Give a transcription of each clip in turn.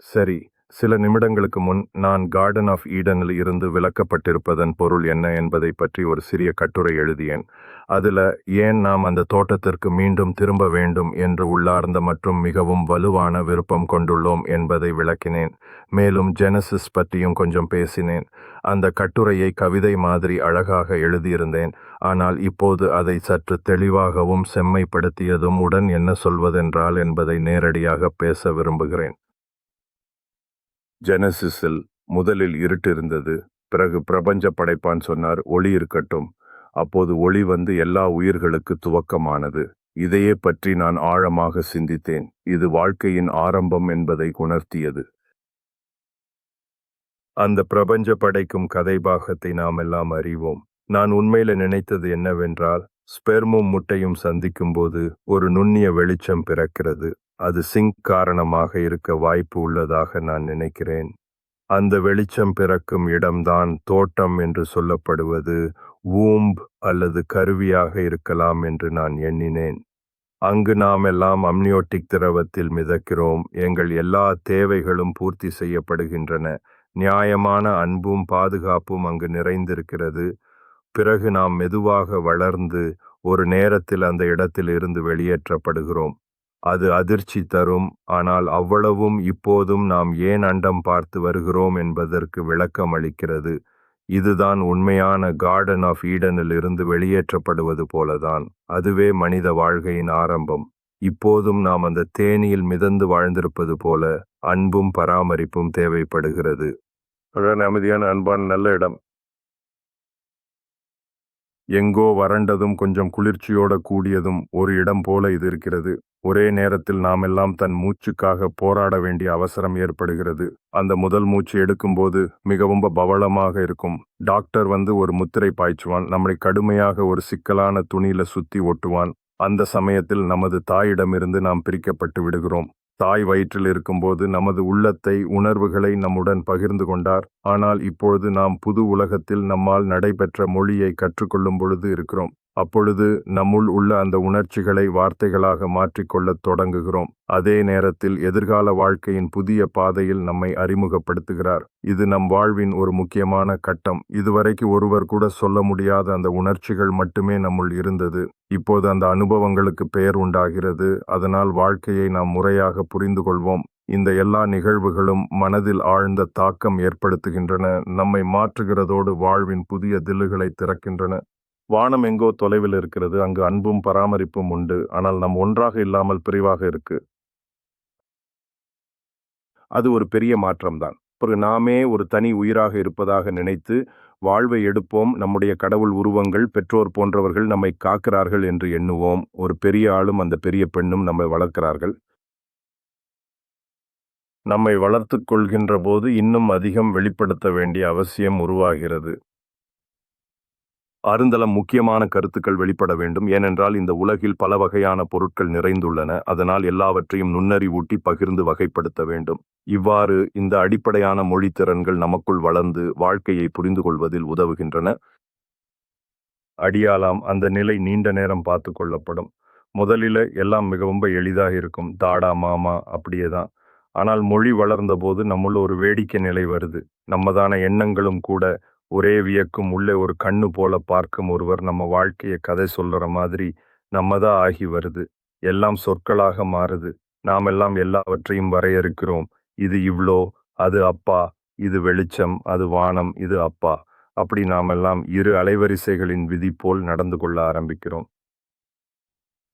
சரி, சில நிமிடங்களுக்கு முன் நான் கார்டன் ஆஃப் ஈடனில் இருந்து விலக்கப்பட்டிருப்பதன் பொருள் என்ன என்பதைப் பற்றி ஒரு சிறிய கட்டுரை எழுதியேன். அதுல ஏன் நாம் அந்த தோட்டத்திற்கு மீண்டும் திரும்ப வேண்டும் என்று உள்ளார்ந்த மற்றும் மிகவும் வலுவான விருப்பம் கொண்டுள்ளோம் என்பதை விளக்கினேன். மேலும் ஜெனசிஸ் பற்றியும் கொஞ்சம் பேசினேன். அந்த கட்டுரையை கவிதை மாதிரி அழகாக எழுதியிருந்தேன். ஆனால் இப்போது அதை சற்று தெளிவாகவும் செம்மைப்படுத்தியதும் உடன் என்ன சொல்வதென்றால் என்பதை நேரடியாக பேச விரும்புகிறேன். ஜெனசிஸில் முதலில் இருட்டு இருந்தது. பிறகு பிரபஞ்ச படைப்பான் சொன்னார், ஒளி இருக்கட்டும். அப்போது ஒளி வந்து எல்லா உயிர்களுக்கு துவக்கமானது. இதையே பற்றி நான் ஆழமாக சிந்தித்தேன். இது வாழ்க்கையின் ஆரம்பம் என்பதை உணர்த்தியது. அந்த பிரபஞ்ச படைக்கும் கதை பாகத்தை நாம் எல்லாம் அறிவோம். நான் உண்மையில நினைத்தது என்னவென்றால், ஸ்பெர்மும் முட்டையும் சந்திக்கும் போது ஒரு நுண்ணிய வெளிச்சம் பிறக்கிறது. அது சிங்க் காரணமாக இருக்க வாய்ப்பு உள்ளதாக நான் நினைக்கிறேன். அந்த வெளிச்சம் பிறக்கும் இடம்தான் தோட்டம் என்று சொல்லப்படுவது வூம்ப் அல்லது கருவியாக இருக்கலாம் என்று நான் எண்ணினேன். அங்கு நாம் எல்லாம் அம்னியோட்டிக் திரவத்தில் மிதக்கிறோம். எங்கள் எல்லா தேவைகளும் பூர்த்தி செய்யப்படுகின்றன. நியாயமான அன்பும் பாதுகாப்பும் அங்கு நிறைந்திருக்கிறது. பிறகு நாம் மெதுவாக வளர்ந்து ஒரு நேரத்தில் அந்த இடத்தில் இருந்து வெளியேற்றப்படுகிறோம். அது அதிர்ச்சி தரும். ஆனால் அவ்வளவும் இப்போதும் நாம் ஏன் அண்டம் பார்த்து வருகிறோம் என்பதற்கு விளக்கம் அளிக்கிறது. இதுதான் உண்மையான கார்டன் ஆஃப் ஈடனில் இருந்து வெளியேற்றப்படுவது போலதான். அதுவே மனித வாழ்க்கையின் ஆரம்பம். இப்போதும் நாம் அந்த தேனியில் மிதந்து வாழ்ந்திருப்பது போல அன்பும் பராமரிப்பும் தேவைப்படுகிறது. அமைதியான அன்பான நல்ல இடம். எங்கோ வறண்டதும் கொஞ்சம் குளிர்ச்சியோட கூடியதும் ஒரு இடம் போல இது இருக்கிறது. ஒரே நேரத்தில் நாமெல்லாம் தன் மூச்சுக்காக போராட வேண்டிய அவசரம் ஏற்படுகிறது. அந்த முதல் மூச்சு எடுக்கும்போது மிகவும் பவளமாக இருக்கும். டாக்டர் வந்து ஒரு முத்திரை பாய்ச்சுவான். நம்மை கடுமையாக ஒரு சிக்கலான துணியில சுத்தி ஒட்டுவான். அந்த சமயத்தில் நமது தாயிடமிருந்து நாம் பிரிக்கப்பட்டு விடுகிறோம். தாய் வயிற்றில் இருக்கும்போது நமது உள்ளத்தை, உணர்வுகளை நம்முடன் பகிர்ந்து கொண்டார். ஆனால் இப்பொழுது நாம் புது உலகத்தில் நம்மால் நடைபெற்ற மொழியை கற்றுக்கொள்ளும் பொழுது இருக்கிறோம். அப்பொழுது நம்முள் உள்ள அந்த உணர்ச்சிகளை வார்த்தைகளாக மாற்றிக்கொள்ளத் தொடங்குகிறோம். அதே நேரத்தில் எதிர்கால வாழ்க்கையின் புதிய பாதையில் நம்மை அறிமுகப்படுத்துகிறார். இது நம் வாழ்வின் ஒரு முக்கியமான கட்டம். இதுவரைக்கு ஒருவர் கூட சொல்ல முடியாத அந்த உணர்ச்சிகள் மட்டுமே நம்முள் இருந்தது. இப்போது அந்த அனுபவங்களுக்கு பெயர் உண்டாகிறது. அதனால் வாழ்க்கையை நாம் முறையாக புரிந்து கொள்வோம். இந்த எல்லா நிகழ்வுகளும் மனதில் ஆழ்ந்த தாக்கம் ஏற்படுத்துகின்றன. நம்மை மாற்றுகிறதோடு வாழ்வின் புதிய தில்லுகளை திறக்கின்றன. வானம் எங்கோ தொலைவில் இருக்கிறது. அங்கு அன்பும் பராமரிப்பும் உண்டு. ஆனால் நம் ஒன்றாக இல்லாமல் பிரிவாக இருக்கு. அது ஒரு பெரிய மாற்றம்தான். பிறகு நாமே ஒரு தனி உயிராக இருப்பதாக நினைத்து வாழ்வை எடுப்போம். நம்முடைய கடவுள் உருவங்கள், பெற்றோர் போன்றவர்கள் நம்மை காக்கிறார்கள் என்று எண்ணுவோம். ஒரு பெரிய ஆளும் அந்த பெரிய பெண்ணும் நம்மை வளர்க்கிறார்கள். நம்மை வளர்த்து கொள்கின்ற போது இன்னும் அதிகம் வெளிப்படுத்த வேண்டிய அவசியம் உருவாகிறது. அருந்தலம் முக்கியமான கருத்துக்கள் வெளிப்பட வேண்டும். ஏனென்றால் இந்த உலகில் பல வகையான பொருட்கள் நிறைந்துள்ளன. அதனால் எல்லாவற்றையும் நுண்ணறிவூட்டி பகிர்ந்து வகைப்படுத்த வேண்டும். இவ்வாறு இந்த அடிப்படையான மொழித்திறன்கள் நமக்குள் வளர்ந்து வாழ்க்கையை புரிந்து கொள்வதில் உதவுகின்றன. அடியாலாம் அந்த நிலை நீண்ட நேரம் பார்த்து கொள்ளப்படும். முதலில் எல்லாம் மிகவும் எளிதாக இருக்கும். தாடா மாமா அப்படியேதான். ஆனால் மொழி வளர்ந்த போது நம்முள்ள ஒரு வேடிக்கை நிலை வருது. நம்மதான எண்ணங்களும் கூட ஒரே வியக்கும். உள்ளே ஒரு கண்ணு போல பார்க்கும் ஒருவர் நம்ம வாழ்க்கையை கதை சொல்ற மாதிரி நம்மதான் ஆகி வருது. எல்லாம் சொற்களாக மாறுது. நாமெல்லாம் எல்லாவற்றையும் வரையறுக்கிறோம். இது இவ்ளோ, அது அப்பா, இது வெளிச்சம், அது வானம், இது அப்பா. அப்படி நாமெல்லாம் இரு அலைவரிசைகளின் விதி போல் நடந்து கொள்ள ஆரம்பிக்கிறோம்.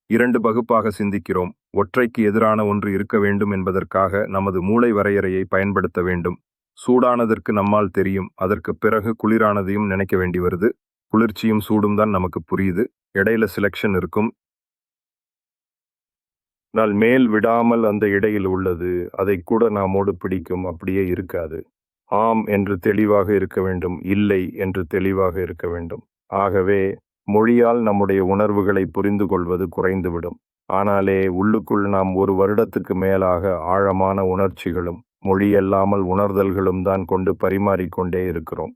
2 பகுப்பாக சிந்திக்கிறோம். ஒற்றைக்கு எதிரான ஒன்று இருக்க வேண்டும் என்பதற்காக நமது மூளை வரையறையை பயன்படுத்த வேண்டும். சூடானதற்கு நம்மால் தெரியும். அதற்கு பிறகு குளிரானதையும் நினைக்க வேண்டி வருது. குளிர்ச்சியும் சூடும் தான் நமக்கு புரியுது. இடையில செலக்ஷன் இருக்கும். நான் மேல் விடாமல் அந்த இடையில் உள்ளது. அதை கூட நாமோடு பிடிக்கும். அப்படியே இருக்காது. ஆம் என்று தெளிவாக இருக்க வேண்டும். இல்லை என்று தெளிவாக இருக்க வேண்டும். ஆகவே மொழியால் நம்முடைய உணர்வுகளை புரிந்து கொள்வது குறைந்துவிடும். ஆனாலே உள்ளுக்குள் நாம் 1 வருடத்துக்கு மேலாக ஆழமான உணர்ச்சிகளும் மொழியல்லாமல் உணர்தல்களும் தான் கொண்டு பரிமாறிக்கொண்டே இருக்கிறோம்.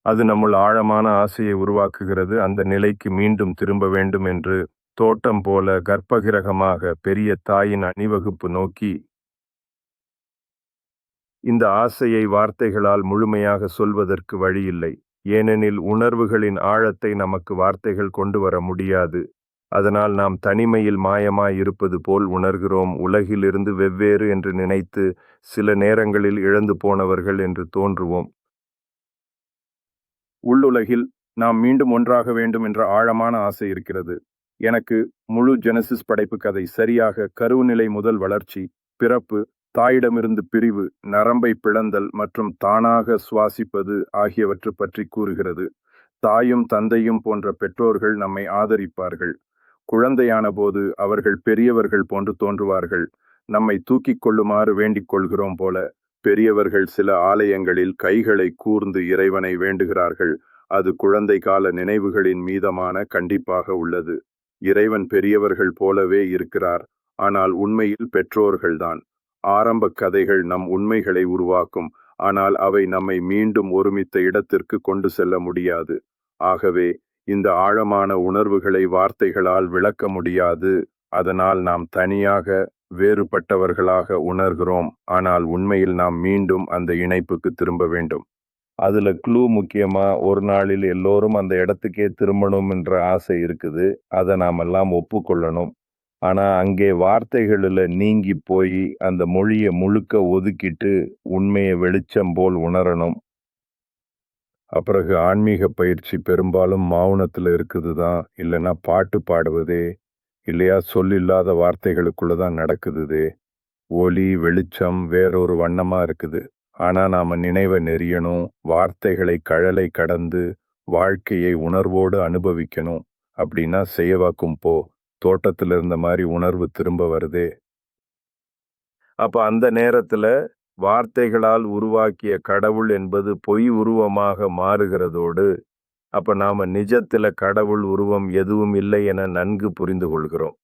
அது நம்முள் ஆழமான ஆசையை உருவாக்குகிறது. அந்த நிலைக்கு மீண்டும் திரும்ப வேண்டும் என்று தோட்டம் போல கர்ப்பகிரகமாக பெரிய தாயின் அணிவகுப்பு நோக்கி இந்த ஆசையை வார்த்தைகளால் முழுமையாக சொல்வதற்கு வழியில்லை. ஏனெனில் உணர்வுகளின் ஆழத்தை நமக்கு வார்த்தைகள் கொண்டு வர முடியாது. அதனால் நாம் தனிமையில் மாயமாய் இருப்பது போல் உணர்கிறோம். உலகிலிருந்து வெவ்வேறு என்று நினைத்து சில நேரங்களில் இழந்து போனவர்கள் என்று தோன்றுவோம். உள்ளுலகில் நாம் மீண்டும் ஒன்றாக வேண்டும் என்ற ஆழமான ஆசை இருக்கிறது. எனக்கு முழு ஜெனசிஸ் படைப்பு கதை சரியாக கருவுநிலை முதல் வளர்ச்சி, பிறப்பு, தாயிடமிருந்து பிரிவு, நரம்பை பிளந்தல் மற்றும் தானாக சுவாசிப்பது ஆகியவற்றை பற்றி கூறுகிறது. தாயும் தந்தையும் போன்ற பெற்றோர்கள் நம்மை ஆதரிப்பார்கள். குழந்தையான போது அவர்கள் பெரியவர்கள் போன்று தோன்றுவார்கள். நம்மை தூக்கிக் கொள்ளுமாறு வேண்டிக் கொள்கிறோம் போல. பெரியவர்கள் சில ஆலயங்களில் கைகளை கூர்ந்து இறைவனை வேண்டுகிறார்கள். அது குழந்தை கால நினைவுகளின் மீதமான கண்டிப்பாக உள்ளது. இறைவன் பெரியவர்கள் போலவே இருக்கிறார், ஆனால் உண்மையில் பெற்றோர்கள்தான். ஆரம்ப கதைகள் நம் உண்மைகளை உருவாக்கும், ஆனால் அவை நம்மை மீண்டும் ஒருமித்த இடத்திற்கு கொண்டு செல்ல முடியாது. ஆகவே இந்த ஆழமான உணர்வுகளை வார்த்தைகளால் விளக்க முடியாது. அதனால் நாம் தனியாக வேறுபட்டவர்களாக உணர்கிறோம். ஆனால் உண்மையில் நாம் மீண்டும் அந்த இணைப்புக்கு திரும்ப வேண்டும். அதுல க்ளூ முக்கியமா ஒரு நாளில் எல்லோரும் அந்த இடத்துக்கே திரும்பணும் என்ற ஆசை இருக்குது. அதை நாமெல்லாம் ஒப்புக்கொள்ளணும். ஆனா அங்கே வார்த்தைகளில் நீங்கி போய் அந்த மொழியை முழுக்க ஒதுக்கிட்டு உண்மையை வெளிச்சம் போல் உணரணும். அப்பிறகு ஆன்மீக பயிற்சி பெரும்பாலும் மௌனத்தில் இருக்குது தான், இல்லைன்னா பாட்டு பாடுவதே, இல்லையா சொல்லில்லாத வார்த்தைகளுக்குள்ள தான் நடக்குது. ஒளி வெளிச்சம் வேறொரு வண்ணமா இருக்குது. ஆனா நாம நினைவை நெறியணும். வார்த்தைகளை கழலை கடந்து வாழ்க்கையை உணர்வோடு அனுபவிக்கணும். அப்படின்னா செய்யவாக்கும் போ, தோட்டத்தில் இருந்த மாதிரி உணர்வு திரும்ப வருதே. அப்ப அந்த நேரத்துல வார்த்தைகளால் உருவாக்கிய கடவுள் என்பது பொய் உருவமாக மாறுகிறதோடு, அப்ப நாம நிஜத்துல கடவுள் உருவம் எதுவும் இல்லை என நன்கு புரிந்து கொள்கிறோம்.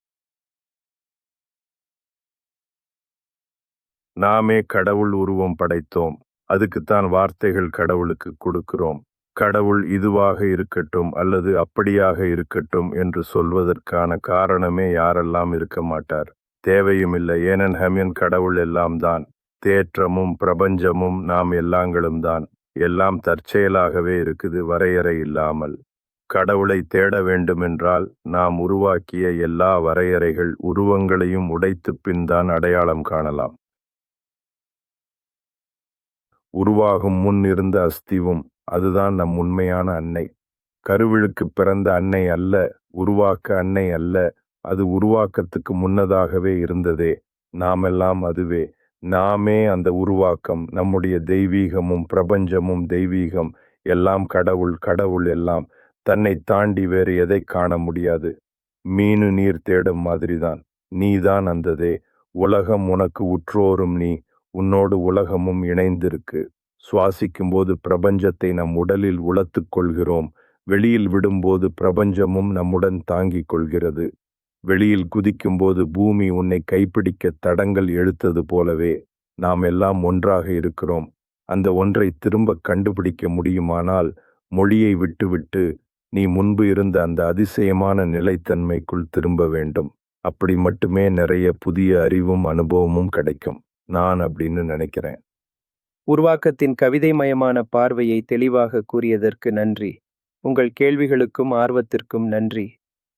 நாமே கடவுள் உருவம் படைத்தோம். அதுக்குத்தான் வார்த்தைகள் கடவுளுக்கு கொடுக்கிறோம். கடவுள் இதுவாக இருக்கட்டும் அல்லது அப்படியாக இருக்கட்டும் என்று சொல்வதற்கான காரணமே யாரெல்லாம் இருக்க மாட்டார். தேவையும் இல்லை. ஏனென் கடவுள் எல்லாம் தான். தேற்றமும் பிரபஞ்சமும் நாம் எல்லாங்களும் தான். எல்லாம் தற்செயலாகவே இருக்குது, வரையறை இல்லாமல். கடவுளை தேட வேண்டுமென்றால் நாம் உருவாக்கிய எல்லா வரையறைகள் உருவங்களையும் உடைத்து பின் தான் அடையாளம் காணலாம். உருவாகும் முன் இருந்த அஸ்திவும் அதுதான் நம் உண்மையான அன்னை. கருவிழுக்கு பிறந்த அன்னை அல்ல, உருவாக்க அன்னை அல்ல. அது உருவாக்கத்துக்கு முன்னதாகவே இருந்ததே. நாமெல்லாம் அதுவே. நாமே அந்த உருவாக்கம். நம்முடைய தெய்வீகமும் பிரபஞ்சமும் தெய்வீகம். எல்லாம் கடவுள். கடவுள் எல்லாம். தன்னை தாண்டி வேறு எதை காண முடியாது. மீனு நீர் தேடும் மாதிரிதான். நீதான் அந்ததே. உலகம் உனக்கு உற்றோரும் நீ. உன்னோடு உலகமும் இணைந்திருக்கு. சுவாசிக்கும்போது பிரபஞ்சத்தை நம் உடலில் உளத்துக் கொள்கிறோம். வெளியில் விடும்போது பிரபஞ்சமும் நம்முடன் தாங்கிக் கொள்கிறது. வெளியில் குதிக்கும்போது பூமி உன்னை கைப்பிடிக்க தடங்கள் எழுத்தது போலவே நாம் எல்லாம் ஒன்றாக இருக்கிறோம். அந்த ஒன்றை திரும்ப கண்டுபிடிக்க முடியுமானால் மொழியை விட்டுவிட்டு நீ முன்பு இருந்த அந்த அதிசயமான நிலைத்தன்மைக்குள் திரும்ப வேண்டும். அப்படி மட்டுமே நிறைய புதிய அறிவும் அனுபவமும் கிடைக்கும். நான் அப்படின்னு நினைக்கிறேன். உருவாக்கத்தின் கவிதைமயமான பார்வையை தெளிவாக கூறியதற்கு நன்றி. உங்கள் கேள்விகளுக்கும் ஆர்வத்திற்கும் நன்றி.